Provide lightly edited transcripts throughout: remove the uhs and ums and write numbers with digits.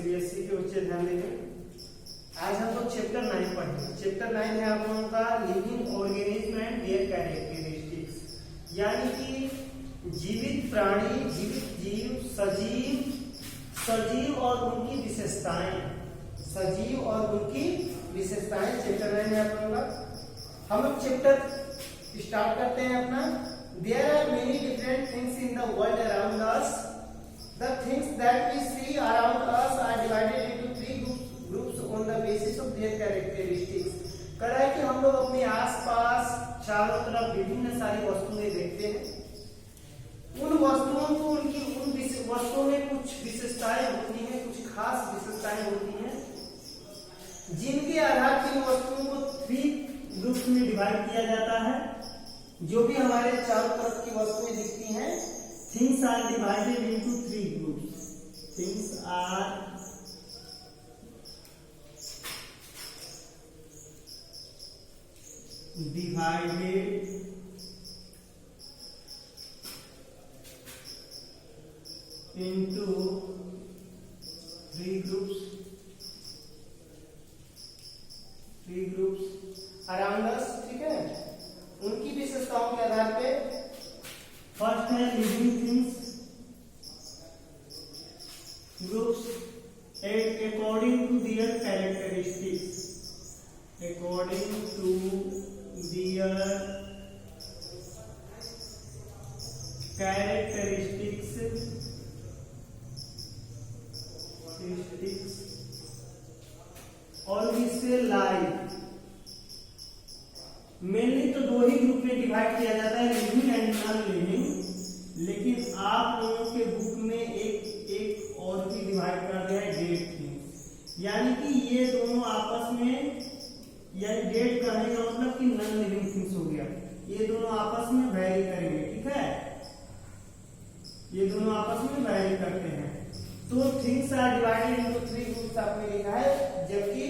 CBSE के बच्चे ध्यान देंगे। आज हम लोग चैप्टर 9 पढ़ेंगे। चैप्टर 9 है आप लोगों का living organism and there characteristics, यानी कि जीवित प्राणी, जीवित जीव, सजीव और उनकी विशेषताएं, सजीव और उनकी विशेषताएं चैप्टर 9 है आप लोगों का। हम लोग चैप्टर स्टार्ट करते हैं अपना। There are many different things in the world around us. The things that we see around us are divided into three groups on the basis of their characteristics. कह रहा है कि हम लोग अपने आसपास चारों तरफ विभिन्न सारी वस्तुएं देखते हैं। उन वस्तुओं को उनकी उन वस्तुओं में कुछ विशेषताएं होती हैं, कुछ खास विशेषताएं होती हैं, जिनके आधार पर इन वस्तुओं को 3 ग्रुप्स में डिवाइड किया जाता है। जो भी हमारे चारों तरफ की वस्तुएं दिखती हैं, things are divided into 3 groups. Things are divided into 3 groups around us, ठीक है। उनकी विशेषताओं के आधार पे फर्स्ट है living things groups according to their characteristics, according to their characteristics और इससे लाइफ मेनली तो 2 ही ग्रुप में डिवाइड किया जाता है, लिविंग एंड नॉन लिविंग। लेकिन आप लोगों के बुक में एक और भी डिवाइड कर दिया है, डेड थिंग्स, यानी कि ये दोनों आपस में, यानी डेड कहने का मतलब कि नॉन लिविंग थिंग्स हो गया, ये दोनों आपस में वैरी करेंगे, ठीक है। ये दोनों आपस में वैरी करते हैं। तो things are divided into 3 groups आपने लिखा है, जबकि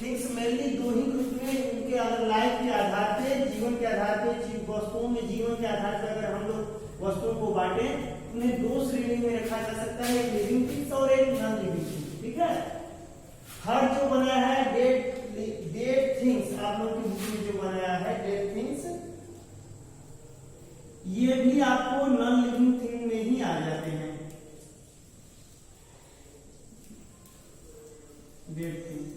थिंग्स मेनली 2 ही ग्रुप में उनके लाइफ के आधार पे, जीवन के आधार पे, वस्तुओं में जीवन के आधार पे अगर हम लोग वस्तुओं को बांटे, उन्हें 2 श्रेणी में रखा जा सकता है, एक लिविंग थिंग्स और एक नॉन लिविंग थिंग्स, ठीक है। थर्ड जो बनाया है डेड थिंग्स, आप लोगों की बुक में जो बनाया है डेड थिंग्स, ये भी आपको नॉन लिविंग थिंग में ही आ जाते हैं, डेड थिंग्स।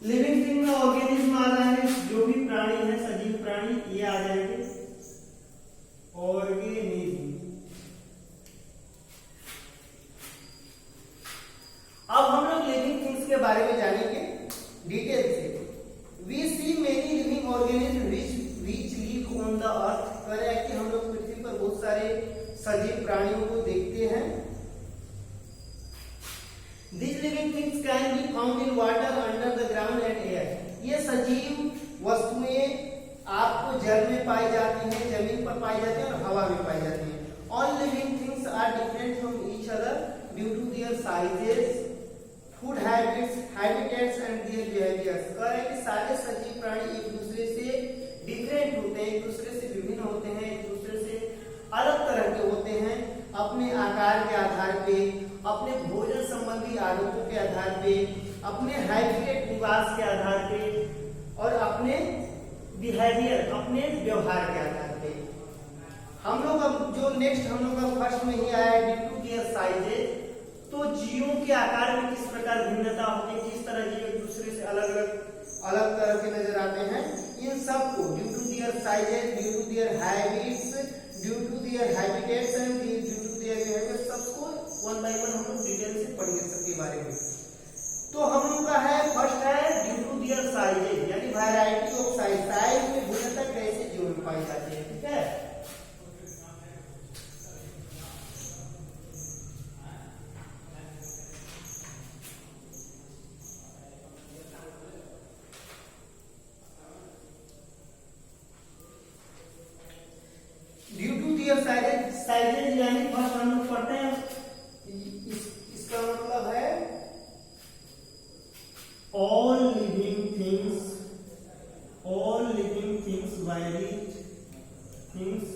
लिविंग थिंग में ऑर्गेनिज्म आ जाएंगे, जो भी प्राणी है, सजीव प्राणी, ये आ जाएंगे ऑर्गेनिज्म। अब हम लोग लिविंग थिंग्स के बारे में जानेंगे डिटेल से। We see many living organism which live on the earth. कह रहा है कि हम लोग पृथ्वी पर बहुत सारे सजीव प्राणियों को देखते हैं। These living things can be found in water, under the ground and air. ये सजीव वस्तुएं आपको जल में पाई जाती हैं, जमीन पर पाई जाती हैं और हवा में पाई जाती हैं। All living things are different from each other due to their sizes, food habits, habitats and their behaviors. कह रहे हैं कि सारे सजीव प्राणी एक दूसरे से डिफरेंट होते हैं, एक दूसरे से विभिन्न होते हैं, एक दूसरे से अलग तरह के होते हैं, अपने आकार के आधार पे, अपने भोजन संबंधी आदतों के आधार पे, अपने हैबिटेट निवास के आधार पे और अपने बिहेवियर, अपने व्यवहार के आधार पे। हम लोग अब जो नेक्स्ट हम लोग का फर्स्ट में ही आया है ड्यू टू देयर साइजेस, तो जीवों के आकार में किस प्रकार भिन्नता होती है, किस तरह जीव एक दूसरे से अलग तरह के नजर आते हैं, इन सब को due to their sizes, due to their habits, due to their habitats and due to their behaviour, सबको 1 बाय 1 हम लोग डिटेल से पढ़ेंगे सबके बारे में। तो हम लोग का है फर्स्ट है ड्यू टू देयर साइजेस, यानी वैरायटी ऑफ साइज, साइज में भिन्नता कैसे जीव में पाई जाती है, ठीक है। साइजेज यानी फर्स्ट हम लोग पढ़ते हैं, इसका मतलब है all living things vary, things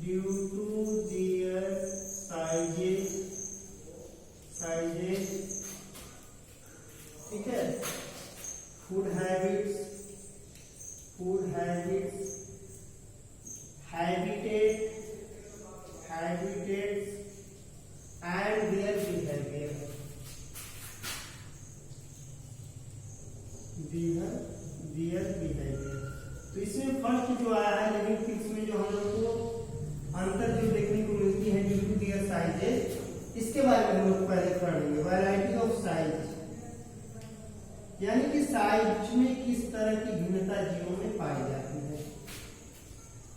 due to their sizes, ठीक है, food habits, habitats and their behaviour. तो इसमें फर्स्ट जो आया है लिविंग थिंग्स में जो हम लोग को अंतर जो देखने को मिलती है ड्यू टू देयर साइजेस, इसके बारे में हम लोग पहले पढ़ेंगे। वैरायटी ऑफ साइज, यानी कि साइज में किस तरह की भिन्नता जीवों में पाई जाती है।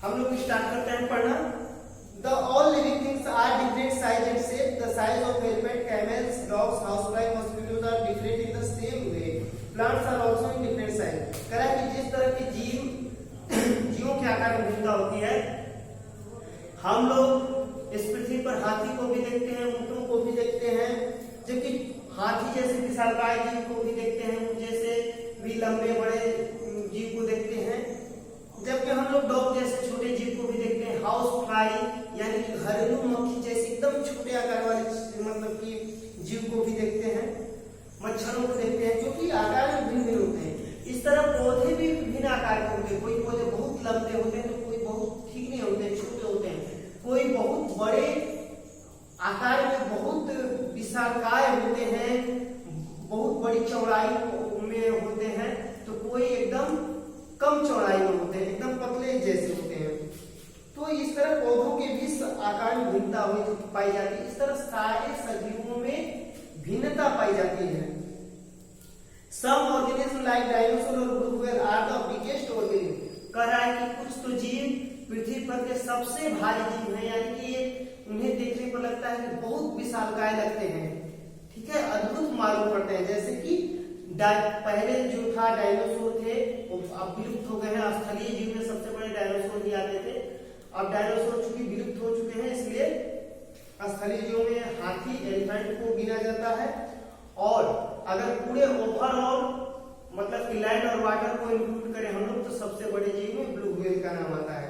हम लोग स्टार्ट करते हैं पढ़ना। The all living things are different size and shape. The size of elephant, camels, dogs, housefly, mosquitoes are different in the same way. Plants are also in different size. कह रहा है कि जिस तरह के जीवों के आकार में भिन्नता होती है, हम लोग इस पृथ्वी पर हाथी को भी देखते हैं, ऊंटों को भी देखते हैं, जबकि हाथी जैसे विशालकाय जीव को भी देखते हैं, ऊंट जैसे भी लंबे बड़े जीव को देखते हैं, जबकि हम लोग डॉग जैसे छोटे जीव को भी देखते हैं। हाउस फ्लाई यानी कि घरेलू मक्खी जैसे एकदम छोटे आकार वाले मतलब कि जीव को भी देखते हैं, मच्छरों को देखते हैं, जो कि आकार में भिन्न भिन्न होते हैं। इस तरह पौधे भी विभिन्न आकार के होते हैं। कोई पौधे बहुत लंबे होते हैं तो कोई बहुत ठीक नहीं होते, छोटे होते हैं। कोई बहुत बड़े आकार में बहुत विशालकाय होते हैं, बहुत बड़ी चौड़ाई में होते हैं, तो कोई एकदम कम चौड़ाई में होते हैं, एकदम पतले जैसे होते हैं। तो इस तरह पौधों के भी आकार में भिन्नता पाई जाती है। इस तरह सारे सजीवों में भिन्नता पाई जाती है। Some organisms like dinosaur और blue whale are the biggest organisms। कह रहा है कि कुछ तो जीव पृथ्वी पर के सबसे भारी जीव हैं, यानी कि ये उन्हें देखने पर लगता है कि बहुत विशालकाय लगते हैं, ठीक है, अद्भुत मालूम पड़ते हैं। जैसे कि पहले जो था डायनासोर थे, वो अब विलुप्त हो गए हैं। स्थलीय जीव में सबसे बड़े डायनासोर ही आते थे। अब डायनासोर चूंकि विलुप्त हो चुके हैं, इसलिए स्थलीय जीवों में हाथी, एलिफेंट को गिना जाता है। और अगर पूरे ओवरऑल मतलब कि लैंड और वाटर को इंक्लूड करें हम लोग, तो सबसे बड़े जीव में ब्लू व्हेल का नाम आता है,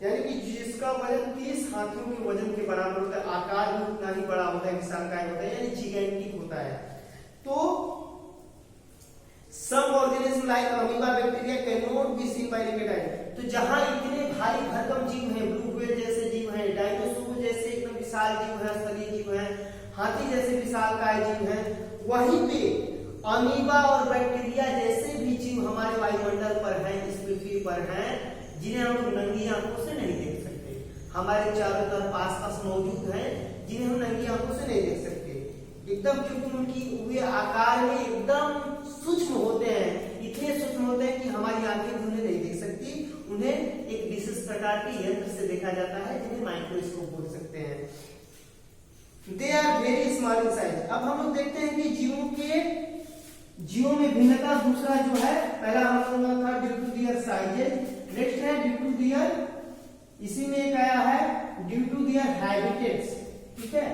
यानी कि जिसका वजन 30 हाथियों के वजन के बराबर होता है। आकार भी उतना ही बड़ा होता है, विशालकाय होता है, यानी जिगेंटिक होता है। तो some organisms like amoeba, bacteria cannot be seen by naked eye। तो जहां इतने भारी भरकम जीव हैं, ब्लू व्हेल जैसे जीव हैं, डायनासोर जैसे एकदम विशाल जीव हैं, स्थलीय जीव हैं, हाथी जैसे विशालकाय जीव हैं, वहीं पे अमीबा और बैक्टीरिया जैसे भी जीव हमारे वायुमंडल पर हैं, इस पृथ्वी पर हैं, जिन्हें हम नंगी आंखों से नहीं देख सकते। हमारे चारों तरफ आसपास मौजूद हैं, जिन्हें हम नंगी आंखों से नहीं देख सकते। एकदम क्योंकि उनकी वे आकार में एकदम सूक्ष्म होते हैं, इतने सूक्ष्म होते हैं कि हमारी आंखें उन्हें नहीं देख सकती। उन्हें एक विशेष प्रकार के यंत्र से देखा जाता है, जिन्हें माइक्रोस्कोप बोल सकते हैं। They are very small in size. अब हम लोग देखते हैं कि जीवों में भिन्नता। दूसरा जो है, पहला हम लोग था due to their sizes, next है ड्यू टू देयर, इसी में एक आया है ड्यू टू देयर हैबिटेट्स, ठीक है।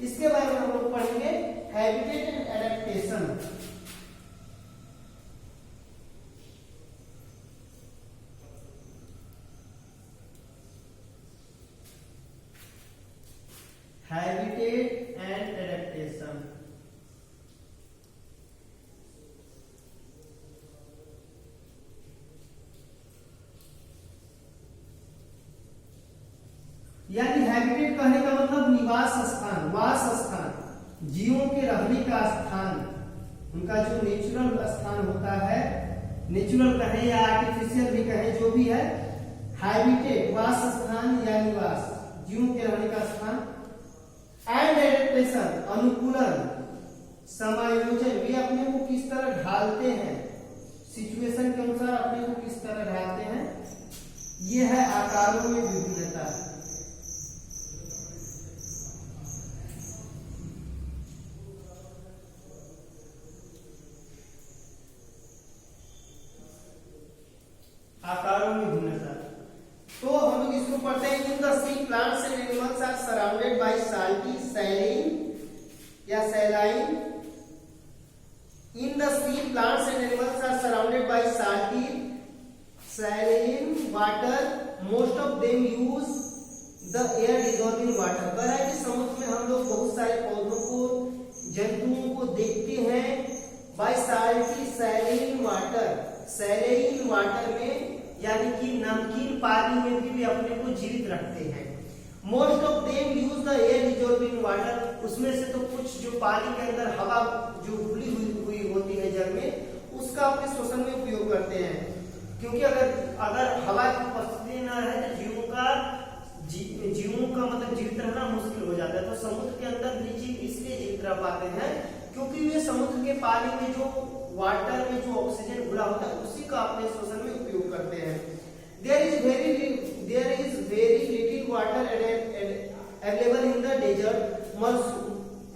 इसके बारे में हम लोग पढ़ेंगे, habitat and adaptation. Habitat and adaptation, यानी हैबिटेट कहने का मतलब निवास स्थान, वास स्थान, जीवों के रहने का स्थान, उनका जो नेचुरल स्थान होता है, नेचुरल कहें या आर्टिफिशियल भी कहें, जो भी है, हैबिटेट वास स्थान या निवास, जीवों के रहने का स्थान। एंड एडेप्टेशन अनुकूलन, समायोजन, वे अपने को किस तरह ढालते हैं, सिचुएशन के अनुसार अपने को किस तरह ढालते हैं, ये है आकारों में विभिन्नता। आकारों में भिन्नता। तो हम लोग इसको पढ़ते हैं। In the sea plants and animals are surrounded by salty saline या saline. In the sea plants and animals are surrounded by salty saline water. Most of them use the air dissolving water. कह रहा है कि समुद्र में हम लोग बहुत सारे पौधों को, जंतुओं को देखते हैं bye salty saline water, सैलिन water में यानी कि नमकीन पानी में भी वे अपने को जीवित रखते हैं। Most of them use the air dissolving water, उसमें से तो कुछ जो पानी के अंदर हवा जो घुली हुई होती है जल में, उसका अपने श्वसन में उपयोग करते हैं, क्योंकि अगर हवा की उपस्थिति न रहे तो जीवों का मतलब जीवित रहना मुश्किल हो जाता है। तो समुद्र के अंदर भी जीव इसलिए जीवित रह पाते हैं क्योंकि वे समुद्र के पानी में जो वाटर में जो ऑक्सीजन घुला होता है उसी का अपने श्वसन में उपयोग करते हैं। There is very little water available in the desert.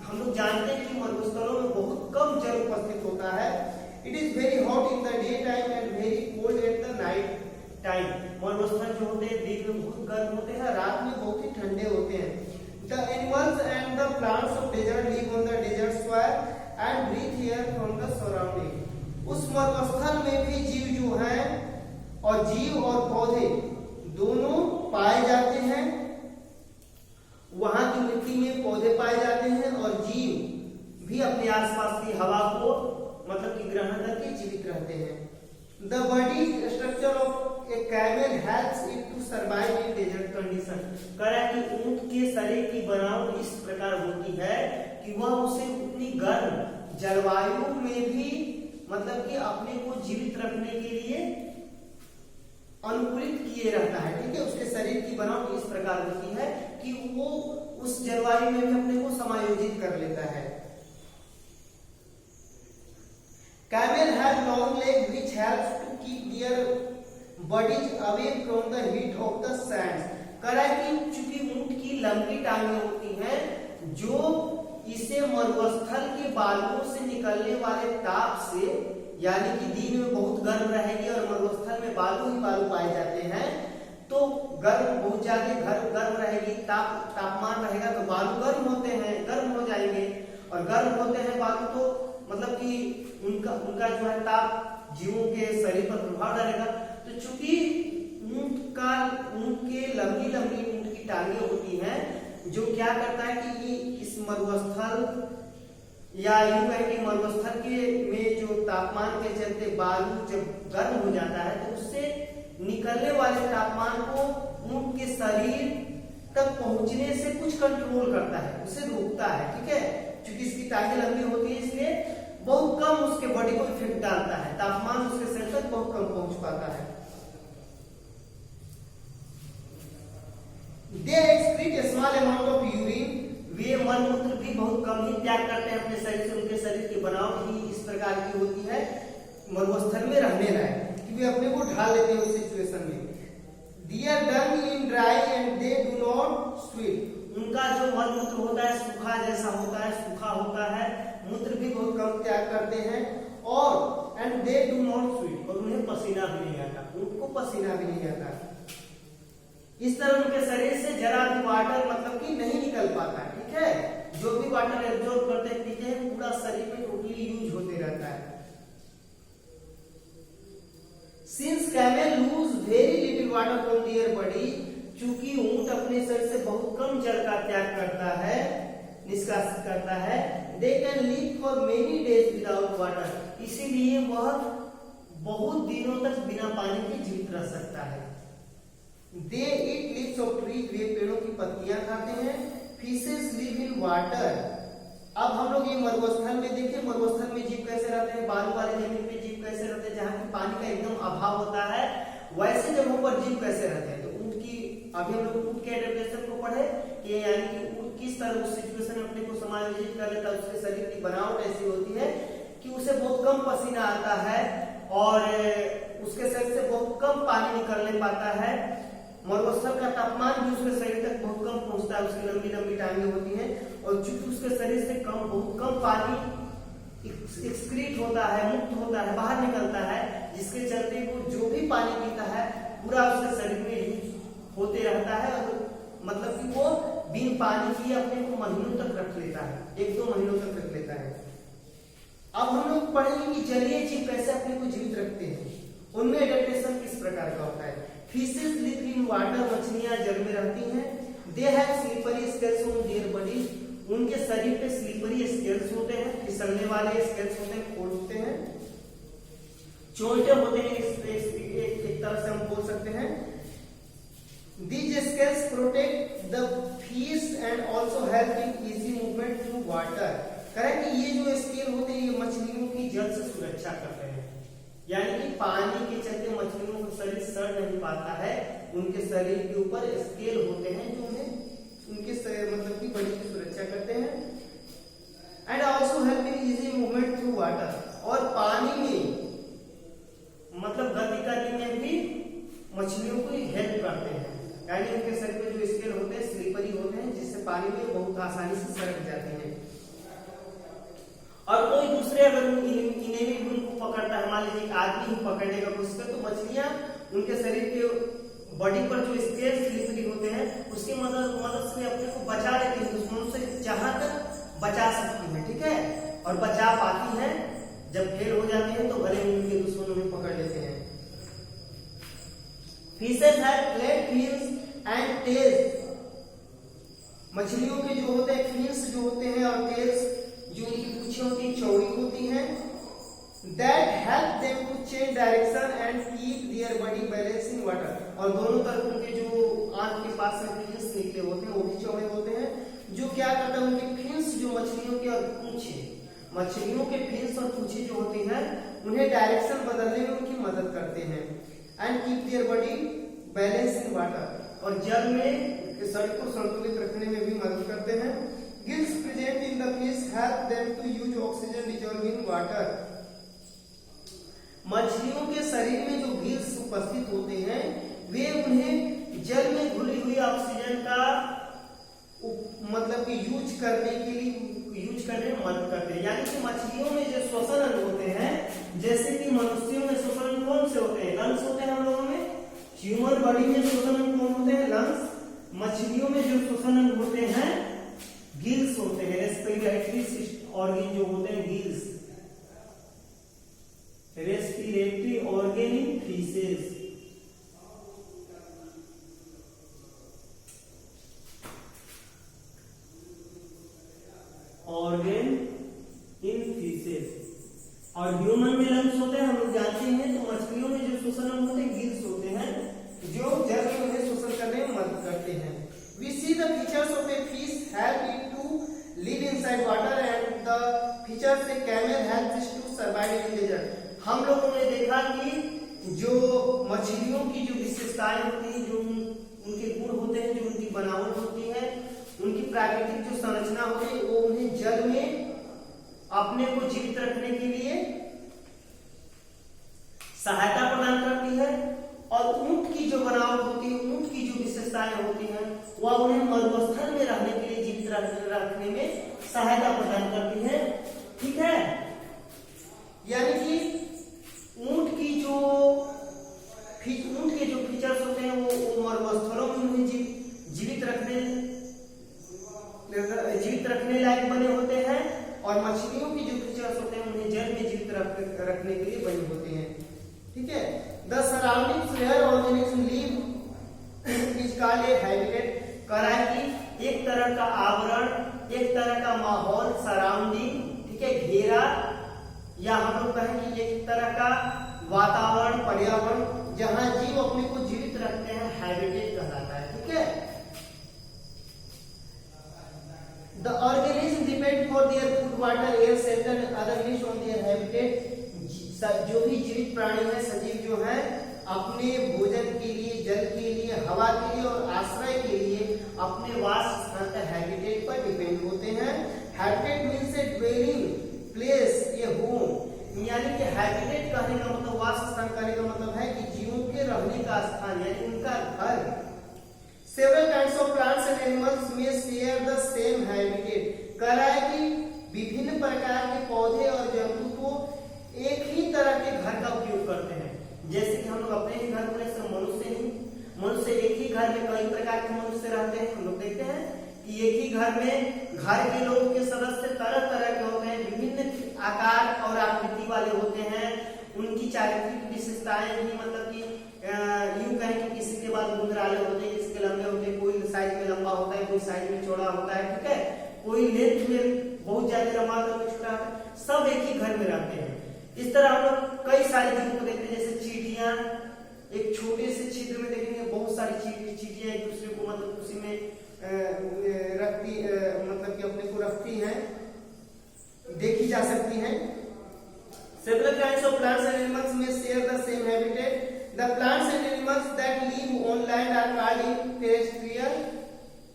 हम लोग जानते हैं कि मरुस्थलों में बहुत कम जल उपस्थित होता है। It is very hot in the day time and very cold at the night time. मरुस्थल जो होते हैं दिन में बहुत गर्म होते हैं, रात में बहुत ही ठंडे होते हैं। The animals and the plants of desert live on the desert soil and breathe air from the surrounding. उस मरुस्थल में भी जीव जो हैं और जीव और पौधे दोनों पाए जाते हैं। वहां की मिट्टी में पौधे पाए जाते हैं और जीव भी अपने आसपास की हवा को मतलब कि ग्रहण करके जीवित रहते हैं। The body structure of a camel helps it to survive in desert condition. कह रहा है कि ऊंट के शरीर की बनावट इस प्रकार होती है कि वह उसे उतनी गर्म जलवायु में भी मतलब कि अपने को जीवित रखने के लिए अनुकूलित किए रहता है। ठीक है, उसके शरीर की बनावट इस प्रकार होती है कि वो उस जलवायु में भी अपने को समायोजित कर लेता है। Camel have long legs which helps to keep their bodies away from the heat of the sands। कह रहा है कि चूंकि ऊंट की लंबी टांगें होती हैं जो इसे मरुस्थल के बालुओं से निकलने वाले ताप से, यानी कि दिन में बहुत गर्म रहेगी और मरुस्थल में बालू ही बालू पाए जाते हैं, तो गर्म बहुत ज्यादा गर्म रहेगी, तापमान रहेगा तो बालू गर्म होते हैं, गर्म हो जाएंगे और गर्म होते हैं बालू तो मतलब कि उनका जो है ताप जीवों के शरीर पर प्रभाव डालेगा। तो चूंकि ऊंट के लंबी ऊंट की टांगे होती हैं जो क्या करता है कि ये इस मरुस्थल या यूं कहें कि मरुस्थल के में जो तापमान के चलते बालू जब गर्म हो जाता है तो उससे निकलने वाले तापमान को ऊंट के शरीर तक पहुंचने से कुछ कंट्रोल करता है, उसे रोकता है। ठीक है, क्योंकि इसकी टांगे लंबी होती है इसलिए बहुत कम उसके बॉडी को इफेक्ट डालता है, तापमान उसके शरीर तक बहुत कम पहुंच पाता है। They excrete a small amount of urine। वे मलमूत्र भी बहुत कम ही त्याग करते हैं अपने शरीर से, उनके शरीर की बनावट ही इस प्रकार की होती है मरुस्थल में रहने लायक कि वे अपने को ढाल लेते हैं उस सिचुएशन में। Their dung in dry and they do not sweat। उनका जो मलमूत्र होता है सूखा जैसा होता है, सूखा होता है, मूत्र भी बहुत कम त्याग करते हैं और and they do not sweet, और उन्हें पसीना भी नहीं आता, ऊंट को पसीना भी नहीं आता। इस तरह उनके शरीर से जरा भी वाटर मतलब कि नहीं निकल पाता। ठीक है, जो भी वाटर एब्जॉर्ब करते हैं पीते हैं पूरा शरीर में टोटली यूज होते रहता है। Since camel lose very little water from their body, चूंकि ऊंट अपने शरीर से बहुत कम जल का त्याग करता है, निष्कासित करता है, they can live for many days without water, इसीलिए वह बहुत दिनों तक बिना पानी के जीवित रह सकता है। दे ईट लीव्स ऑफ ट्रीज, वे पेड़ों की पत्तियां खाते हैं। Fishes live in water. अब हम लोग ये मरुस्थल में देखें, मरुस्थल में जीव कैसे रहते हैं, बालू वाले जमीन पे जीव कैसे रहते हैं जहाँ की पानी का एकदम अभाव होता है, वैसे जगहों पर जीव कैसे रहते हैं। तो ऊंट की अभी हम लोग ऊंट के एडेप्टेशन को पढ़े कि यानी कि ऊंट किस तरह उस सिचुएशन में अपने को समायोजित कर लेता है, उसके शरीर की बनावट ऐसी होती है कि उसे बहुत कम पसीना आता है और उसके शरीर से बहुत कम पानी निकलने पाता है। मरुस्थल का तापमान भी उसके शरीर तक बहुत कम पहुंचता है, उसकी लंबी लंबी टांगे होती हैं और चूंकि उसके शरीर से बहुत कम पानी एक्सक्रीट होता है, मुक्त होता है, बाहर निकलता है, जिसके चलते वो जो भी पानी पीता है पूरा उसके शरीर में यूज होते रहता है और मतलब कि वो बिन पानी पिए अपने को महीनों तक रख लेता है, 1-2 महीनों तक रख लेता है। अब हम लोग पढ़ेंगे कि जलीय जीव कैसे अपने को जीवित रखते हैं, उनमें एडेप्टेशन किस प्रकार का होता है। फिशेस लिव इन वाटर, मछलियां जल में रहती हैं। They have slippery scales on their body, उनके शरीर पे स्लिपरी स्केल्स होते हैं, फिसलने वाले स्केल्स होते हैं, खोल होते हैं, चोंटे होते हैं, एक तरह से हम बोल सकते हैं। These scales protect the fish and also help in easy movement through water। करें कि ये जो स्केल होते हैं ये मछलियों की जल से सुरक्षा करते हैं, यानी कि पानी के चलते मछलियों का शरीर सड़ नहीं पाता है, उनके शरीर के ऊपर स्केल होते हैं जो उन्हें उनके मतलब की बॉडी की सुरक्षा करते हैं। And also help in easy movement through water, और पानी में मतलब गति करने में भी मछलियों को हेल्प करते हैं, यानी उनके शरीर पे जो स्केल होते हैं स्लिपरी होते हैं जिससे पानी में बहुत आसानी से सरक जाते हैं। और कोई दूसरे अगर इन्हें भी उनको पकड़ता है, मान लीजिए आदमी ही पकड़ने का कोशिश करे तो मछलियां उनके शरीर के बॉडी पर जो स्केल स्लिपरी होते हैं उसकी मदद से अपने को बचा लेती है, दुश्मनों से जहां तक बचा सकती है, ठीक है, और बचा पाती है। जब फेल हो जाते हैं तो भले उनके दुश्मन उन्हें पकड़ लेते हैं। Fishes have flat fins and tails, मछलियों के जो होते हैं फिन्स जो होते हैं और टेल्स जो उनकी पूंछें होती हैं चौड़ी होती हैं, that help them to change direction and keep their body balance in water, और दोनों तरफ उनके जो आंख के पास से फिन्स निकले होते हैं वो भी चौड़े होते हैं, जो क्या करता है उनके फिन्स जो मछलियों के और पूंछे, मछलियों के फिन्स और पूंछे जो होती हैं उन्हें डायरेक्शन बदलने में उनकी मदद करते हैं। And keep their body balance in water, और जल में शरीर को संतुलित रखने में भी मदद करते हैं। Gills present in the fish help them to use oxygen dissolve in water, मछलियों के शरीर में जो गिल्स उपस्थित होते हैं वे उन्हें जल में घुली हुई ऑक्सीजन का मतलब कि यूज करने में मदद करते हैं। यानी कि मछलियों में जो श्वसन अंग होते हैं, जैसे कि मनुष्यों में श्वसन अंग कौन से होते हैं, लंग्स होते हैं हम लोगों में, ह्यूमन बॉडी में श्वसन अंग कौन होते हैं, लंग्स, मछलियों में जो श्वसन अंग होते हैं गिल्स होते हैं, रेस्पिरेटरी ऑर्गन जो होते हैं gills, respiratory organ in fishes. Organ in fishes, और ह्यूमन में लंग्स होते हैं हम लोग जानते हैं, तो मछलियों में जो श्वसन अंग होते हैं गिल्स होते हैं जो जल में उन्हें श्वसन करने में मदद करते हैं। We see the features of a fish help it to live inside water and the features a camel helps it to survive in desert। हम लोगों ने देखा कि जो मछलियों की जो विशेषताएं होती हैं, जो उनके गुण होते हैं, जो उनकी बनावट होती है, उनकी प्राकृतिक जो संरचना होती है वो उन्हें जल में अपने को जीवित रखने के लिए सहायता प्रदान करती है, और ऊंट की जो बनावट होती है, ऊंट की जो विशेषताएं होती हैं वह उन्हें मरुस्थल में रहने के लिए जीवित रखने में सहायता प्रदान करती है, ठीक है। यानी कि ऊंट के जो फीचर्स होते हैं वो मरुस्थलों में उन्हें जीवित रखने लायक बने होते हैं, और मछलियों की जो फीचर्स होते हैं उन्हें जल में जीवित रखने के लिए बने होते हैं, ठीक है। The surroundings where organism live is called a habitat, करा कि एक तरह का आवरण, एक तरह का माहौल, सराउंडिंग, ठीक है, घेरा, या हम लोग कहें कि एक तरह का वातावरण, पर्यावरण जहां जीव अपने को जीवित रखते हैं, हैबिटेट कहलाता है, ठीक है। The organism depend for their food, water, air, shelter and other needs on their habitat। जो भी जीवित प्राणी है, सजीव जो है, अपने भोजन के लिए, जल के लिए, हवा के लिए और आश्रय के लिए अपने वास स्थान का हैबिटेट पर डिपेंड होते हैं। हैबिटेट मीन्स ए ड्वेलिंग प्लेस, ए होम, यानी कि हैबिटेट कहने का मतलब, वास स्थान कहने का मतलब है कि जीवों के रहने का स्थान, यानी उनका घर। Several kinds of plants and animals may share the same habitat, कह रहा है कि विभिन्न प्रकार के पौधे और जंतु को एक ही तरह के घर का उपयोग करते हैं। जैसे कि हम लोग अपने ही घर में, मनुष्य एक ही घर में कई प्रकार के मनुष्य रहते हैं। हम लोग देखते हैं कि एक ही घर में घर के लोगों के सदस्य तरह तरह के होते हैं, विभिन्न आकार और आकृति वाले होते हैं, उनकी चारित्रिक विशेषताएं भी मतलब कि यूं कहें कि किसी के बाद गुंदराले होते हैं, किसी के लंबे होते हैं, कोई साइज में लंबा कोई साइड में चौड़ा होता है, ठीक है, कोई लेंथ में बहुत ज्यादा लंबा तो कोई छोटा होता है, सब एक ही घर में रहते हैं। इस तरह हम लोग कई सारी चीजों को देखते हैं, जैसे चींटियां, एक छोटे से छिद्र में देखेंगे बहुत सारी चींटियां एक दूसरे को मतलब उसी में रखती मतलब कि अपने को रखती हैं, देखी जा सकती हैं। Several kinds of plants and animals may share the same habitat. The plants and animals that live on land are called terrestrial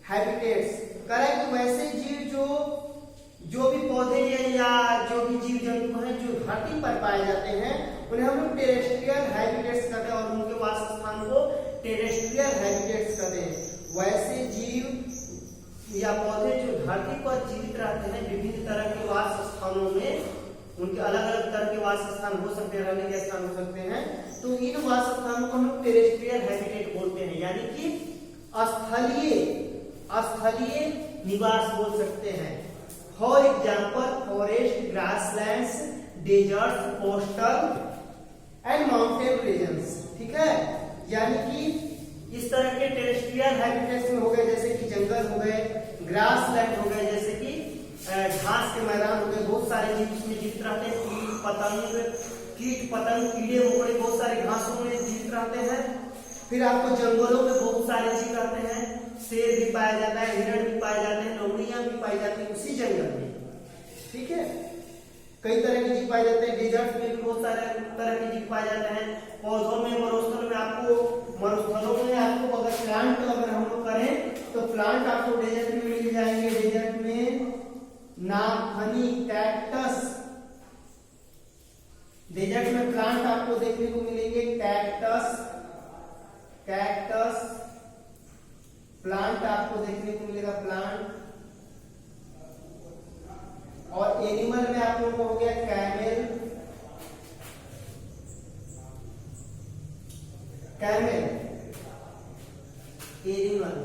habitats. Correct, वैसे जीव जो भी पौधे या जो भी जीव जंतु हैं जो धरती पर पाए जाते हैं उन्हें हम लोग टेरेस्ट्रियल हैबिटेट्स कहते हैं और उनके वास स्थान को टेरेस्ट्रियल हैबिटेट्स कहते हैं। वैसे जीव या पौधे जो धरती पर जीवित रहते हैं विभिन्न तरह के वास स्थानों में, उनके अलग अलग तरह के वास स्थान हो सकते हैं, रहने के स्थान हो सकते हैं, तो इन वास स्थानों को हम टेरेस्ट्रियल हैबिटेट बोलते हैं, यानी कि स्थलीय निवास बोल सकते हैं। For example forest, grasslands, desert, coastal and mountain regions, ठीक है, यानी कि इस तरह के टेरेस्ट्रियल हैबिटेट्स में हो गए जैसे कि जंगल हो गए, ग्रासलैंड हो गए जैसे कि घास के मैदान हो गए, बहुत सारे जीव इसमें जीवित रहते हैं, कीट पतंग कीड़े मकोड़े बहुत सारे घासों में जीवित रहते हैं। फिर आपको जंगलों में बहुत सारे जीव रहते हैं, शेर भी पाया जाता है, हिरण भी पाए जाते हैं, लोमड़ियां भी पाई जाती है उसी जंगल में, ठीक है, कई तरह के जीव पाए जाते हैं। डेजर्ट में भी बहुत सारे तरह के जीव पाए जाते हैं। पौधों में मरुस्थल में मरुस्थलों में आपको अगर प्लांट अगर हम लोग करें तो प्लांट आपको डेजर्ट में मिल जाएंगे। डेजर्ट में नागफनी, कैक्टस, डेजर्ट में प्लांट आपको देखने को मिलेंगे, कैक्टस प्लांट आपको देखने को मिलेगा, प्लांट। और एनिमल में आप लोगों को हो गया camel, animal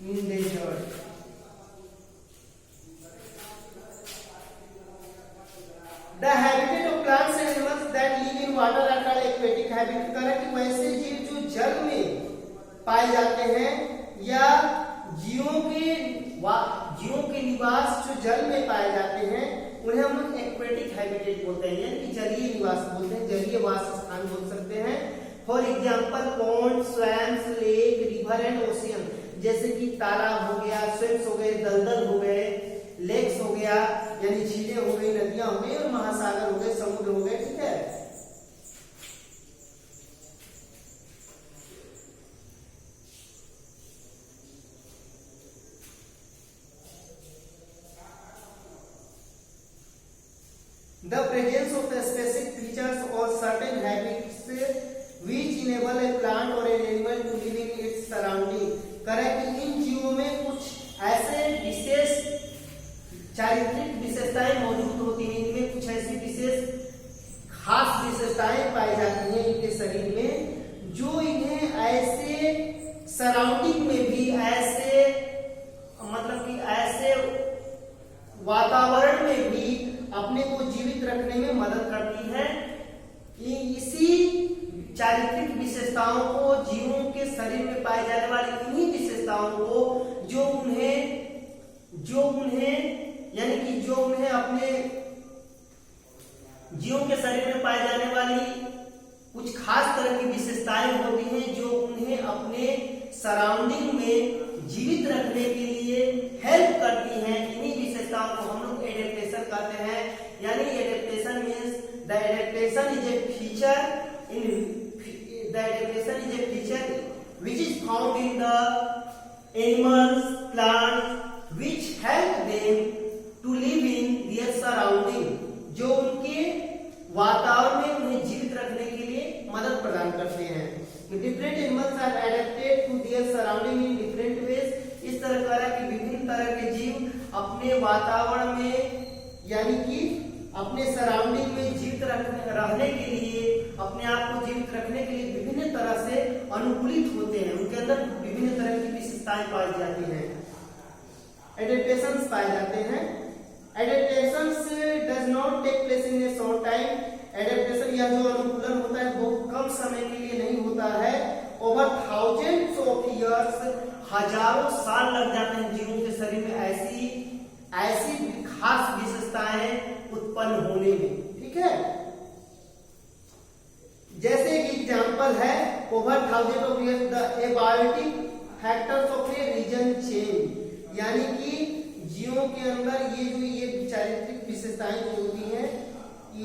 in desert. The habitat of plants and animals that live in water are called aquatic habitat। करें कि वैसे जीव जो जल में पाए जाते हैं या जीवों के निवास जो जल में पाए जाते हैं उन्हें हम लोग एक्वेटिक हैबिटेट बोलते हैं, यानी कि जलीय निवास बोलते हैं, जलीय वास स्थान बोल सकते हैं। For example pond, swamps, lake, river and ocean, जैसे कि तालाब हो गया, स्वैम्स हो गए, दलदल हो गए, लेक्स हो गया यानी झीलें हो गई, नदियां हो गई और महासागर हो गए, समुद्र हो गए, ठीक है। The presence of the specific features or certain habits which enable a plant or an animal to live in its surrounding। करें कि इन जीवों में कुछ ऐसे विशेष चारित्रिक विशेषताएं मौजूद होती हैं, इनमें कुछ ऐसी विशेष खास विशेषताएं पाई जाती हैं इनके शरीर में जो इन्हें ऐसे सराउंडिंग में भी ऐसे मतलब कि ऐसे वातावरण में भी अपने को जीवित रखने में मदद करती है। इसी चारित्रिक विशेषताओं को जीवों के शरीर में पाई जाने वाली इन्हीं विशेषताओं को जो उन्हें यानी कि जो उन्हें अपने जीवों के शरीर में पाई जाने वाली कुछ खास तरह की विशेषताएं होती हैं जो उन्हें अपने सराउंडिंग में जीवित रखने के लिए हेल्प करती हैं। इन्हीं विशेषताओं को हम लोग एडेप्टेशन कहते हैं, यानी adaptation means the adaptation is a feature which is found in the animals, plants which help them to live in their surrounding, जो उनके वातावरण में उन्हें जीवित रखने के लिए मदद प्रदान करते हैं। Different animals are adapted to their surrounding in different ways। इस तरह की विभिन्न तरह के जीव अपने वातावरण में यानी कि अपने सराउंडिंग में जीवित रहने के लिए, अपने आप को जीवित रखने के लिए विभिन्न तरह से अनुकूलित होते हैं, उनके अंदर विभिन्न तरह की विशेषताएं पाई जाती हैं, एडेप्टेशंस पाए जाते हैं। Adaptations does not take place in a short time. Adaptation या जो अनुकूलन होता है बहुत कम समय के लिए नहीं ओवर थाउजेंड्स ऑफ इयर्स, हजारों साल लग जाते हैं जीवों के शरीर में ऐसी खास विशेषताएं उत्पन्न होने में। ठीक है, जैसे एक एग्जांपल है over thousand of years the abiotic factors of a region change, यानी कि जीवों के अंदर ये चारित्रिक विशेषताएं जो होती हैं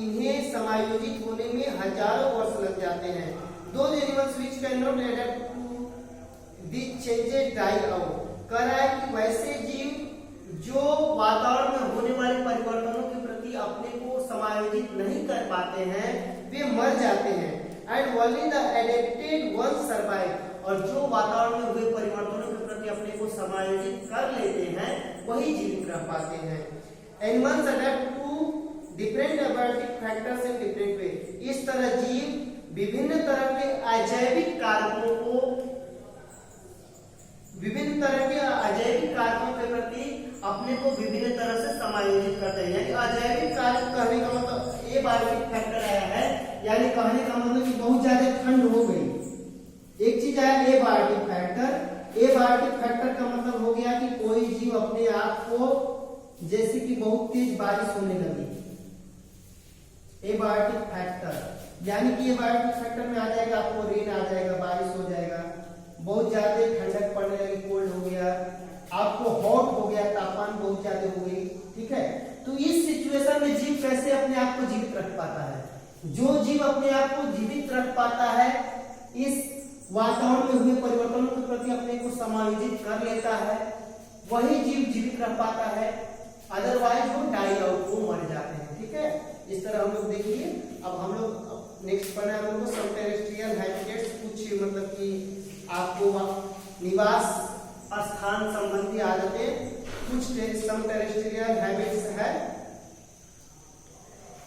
इन्हें समायोजित होने में हजारों वर्ष लग जाते हैं। Those animals which cannot adapt to these changes die out। कह रहा है कि वैसे जीव जो वातावरण में होने वाले परिवर्तनों के प्रति अपने को समायोजित नहीं कर पाते हैं वे मर जाते हैं। And only the adapted ones survive। और जो वातावरण में हुए परिवर्तनों के प्रति अपने को समायोजित कर लेते हैं वही जीवित रह पाते हैं। Animals adapt to different abiotic factors in different way। इस तरह जीव विभिन्न तरह के अजैविक कारकों के प्रति अपने को विभिन्न तरह से समायोजित करते हैं। यानी अजैविक कारक कहने का मतलब एबायोटिक फैक्टर आया है, यानी कहने का मतलब कि बहुत ज्यादा ठंड हो गई। एक चीज आया एबायोटिक फैक्टर। एबायोटिक फैक्टर का मतलब हो गया कि कोई जीव अपने आप को, जैसे कि बहुत तेज बारिश होने लगी, एबायोटिक फैक्टर, यानी कि एबायोटिक फैक्टर में आ जाएगा आपको रेन आ जाएगा, बारिश हो जाएगा, बहुत ज्यादा ठंडक पड़ने लगी, कोल्ड हो गया, आपको हॉट हो गया, तापमान बहुत ज्यादा हो गई। ठीक है, तो इस सिचुएशन में जीव कैसे अपने आप को जीवित रख पाता है? जो जीव अपने आप को जीवित रख पाता है, इस वातावरण में हुए परिवर्तनों के प्रति अपने को समायोजित कर लेता है, वही जीव जीवित रह पाता है। अदरवाइज वो डाई आउट, वो मर जाते हैं। ठीक है, इस तरह हम लोग देखिए। अब हम लोग नेक्स्ट पढ़ना है हम लोग सम टेरेस्ट्रियल हैबिटेट्स, कुछ मतलब कि आपको निवास स्थान संबंधी आदतें, कुछ सम टेरेस्ट्रियल हैबिट्स है।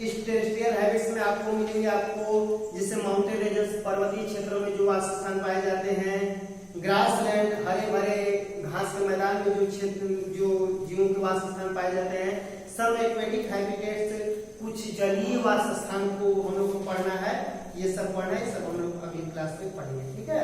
इस टेरेस्ट्रियल हैबिट्स में आपको मिलेंगे, आपको जैसे माउंटेन रेंजेस, पर्वतीय क्षेत्रों में जो वास स्थान पाए जाते हैं, ग्रासलैंड, हरे भरे घास के मैदान में जो क्षेत्र, जो जीवों के वास स्थान पाए जाते हैं। सम एक्वेटिक हैबिटेट्स, कुछ जलीय वास स्थान को हम लोग को पढ़ना है। ये सब पढ़ना है, सब हम लोग अगली क्लास में पढ़ेंगे। ठीक है।